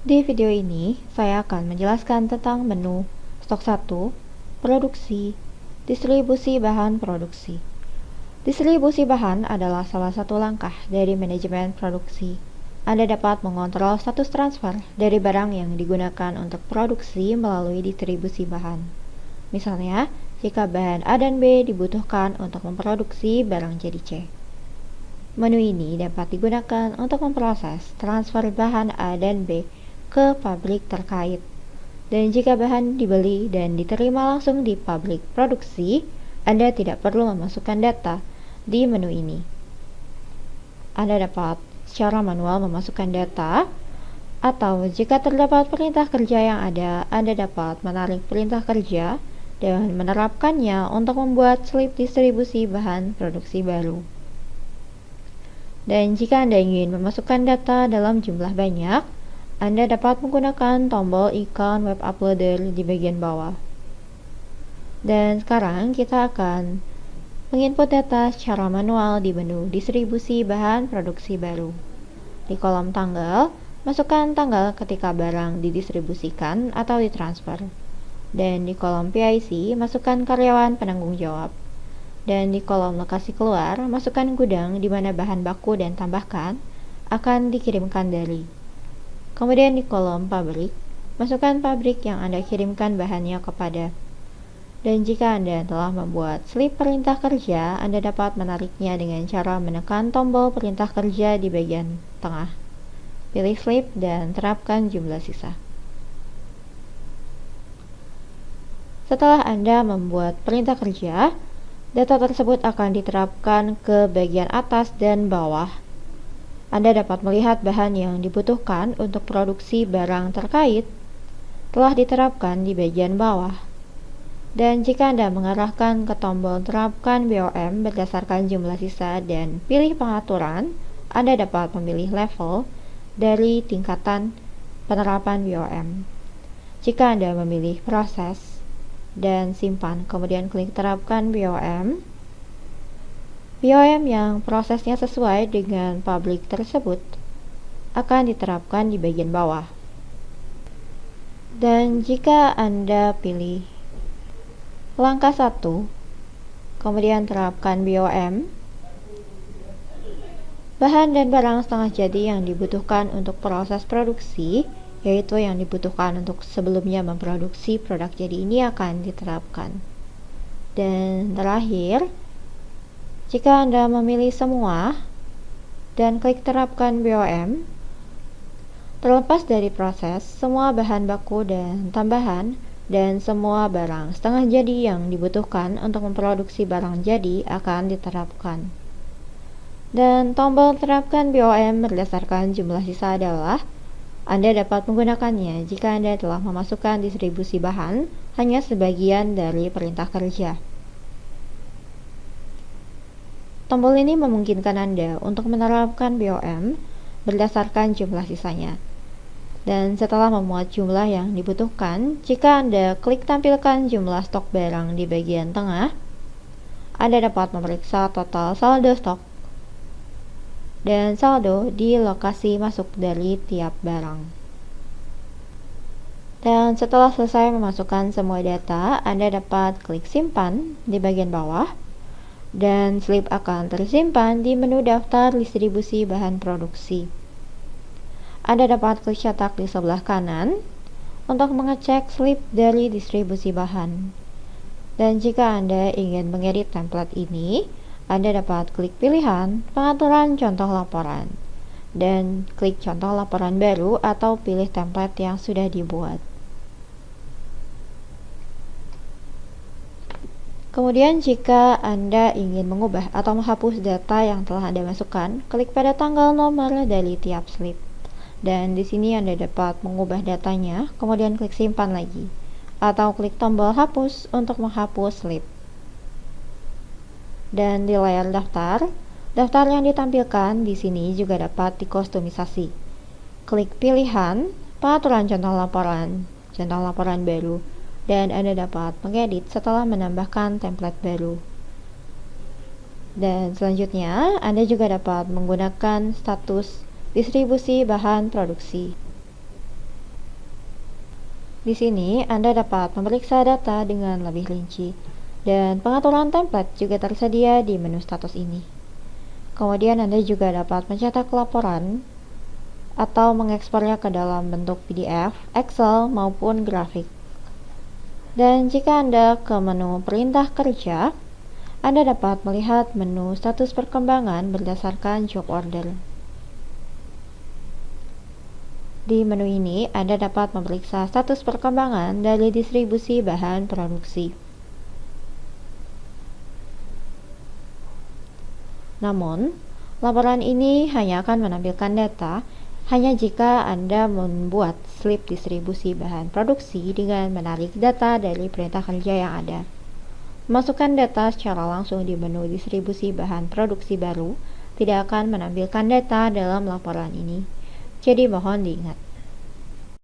Di video ini, saya akan menjelaskan tentang menu, stok 1, produksi, distribusi bahan produksi. Distribusi bahan adalah salah satu langkah dari manajemen produksi. Anda dapat mengontrol status transfer dari barang yang digunakan untuk produksi melalui distribusi bahan. Misalnya, jika bahan A dan B dibutuhkan untuk memproduksi barang jadi C. Menu ini dapat digunakan untuk memproses transfer bahan A dan B ke pabrik terkait. Dan jika bahan dibeli dan diterima langsung di pabrik produksi, Anda tidak perlu memasukkan data di menu ini. Anda dapat secara manual memasukkan data, atau jika terdapat perintah kerja yang ada, Anda dapat menarik perintah kerja dan menerapkannya untuk membuat slip distribusi bahan produksi baru. Dan jika Anda ingin memasukkan data dalam jumlah banyak, Anda dapat menggunakan tombol ikon web uploader di bagian bawah. Dan sekarang kita akan menginput data secara manual di menu distribusi bahan produksi baru. Di kolom tanggal, masukkan tanggal ketika barang didistribusikan atau ditransfer. Dan di kolom PIC, masukkan karyawan penanggung jawab. Dan di kolom lokasi keluar, masukkan gudang di mana bahan baku dan tambahkan akan dikirimkan dari. Kemudian di kolom pabrik, masukkan pabrik yang Anda kirimkan bahannya kepada. Dan jika Anda telah membuat slip perintah kerja, Anda dapat menariknya dengan cara menekan tombol perintah kerja di bagian tengah. Pilih slip dan terapkan jumlah sisa. Setelah Anda membuat perintah kerja, data tersebut akan diterapkan ke bagian atas dan bawah. Anda dapat melihat bahan yang dibutuhkan untuk produksi barang terkait telah diterapkan di bagian bawah. Dan jika Anda mengarahkan ke tombol terapkan BOM berdasarkan jumlah sisa dan pilih pengaturan, Anda dapat memilih level dari tingkatan penerapan BOM. Jika Anda memilih proses dan simpan, kemudian klik terapkan BOM yang prosesnya sesuai dengan pabrik tersebut akan diterapkan di bagian bawah. Dan jika Anda pilih langkah 1, kemudian terapkan BOM, bahan dan barang setengah jadi yang dibutuhkan untuk proses produksi, yaitu yang dibutuhkan untuk sebelumnya memproduksi produk jadi ini akan diterapkan. Dan terakhir, jika Anda memilih semua dan klik terapkan BOM, terlepas dari proses, semua bahan baku dan tambahan dan semua barang setengah jadi yang dibutuhkan untuk memproduksi barang jadi akan diterapkan. Dan tombol terapkan BOM berdasarkan jumlah sisa adalah Anda dapat menggunakannya jika Anda telah memasukkan distribusi bahan hanya sebagian dari perintah kerja. Tombol ini memungkinkan Anda untuk menerapkan BOM berdasarkan jumlah sisanya. Dan setelah memuat jumlah yang dibutuhkan, jika Anda klik tampilkan jumlah stok barang di bagian tengah, Anda dapat memeriksa total saldo stok dan saldo di lokasi masuk dari tiap barang. Dan setelah selesai memasukkan semua data, Anda dapat klik simpan di bagian bawah, dan slip akan tersimpan di menu daftar distribusi bahan produksi. Anda dapat klik cetak di sebelah kanan untuk mengecek slip dari distribusi bahan. Dan jika Anda ingin mengedit template ini, Anda dapat klik pilihan pengaturan contoh laporan dan klik contoh laporan baru atau pilih template yang sudah dibuat. Kemudian jika Anda ingin mengubah atau menghapus data yang telah Anda masukkan, klik pada tanggal nomor dari tiap slip. Dan di sini Anda dapat mengubah datanya, kemudian klik simpan lagi, atau klik tombol hapus untuk menghapus slip. Dan di layar daftar yang ditampilkan di sini juga dapat dikustomisasi. Klik pilihan pengaturan contoh laporan baru, dan Anda dapat mengedit setelah menambahkan template baru. Dan selanjutnya, Anda juga dapat menggunakan status distribusi bahan produksi. Di sini Anda dapat memeriksa data dengan lebih rinci, dan pengaturan template juga tersedia di menu status ini. Kemudian Anda juga dapat mencetak laporan atau mengekspornya ke dalam bentuk PDF, Excel, maupun grafik. Dan jika Anda ke menu perintah kerja, Anda dapat melihat menu status perkembangan berdasarkan job order. Di menu ini, Anda dapat memeriksa status perkembangan dari distribusi bahan produksi. Namun, laporan ini hanya akan menampilkan data hanya jika Anda membuat slip distribusi bahan produksi dengan menarik data dari perintah kerja yang ada. Memasukkan data secara langsung di menu distribusi bahan produksi baru tidak akan menampilkan data dalam laporan ini. Jadi mohon diingat.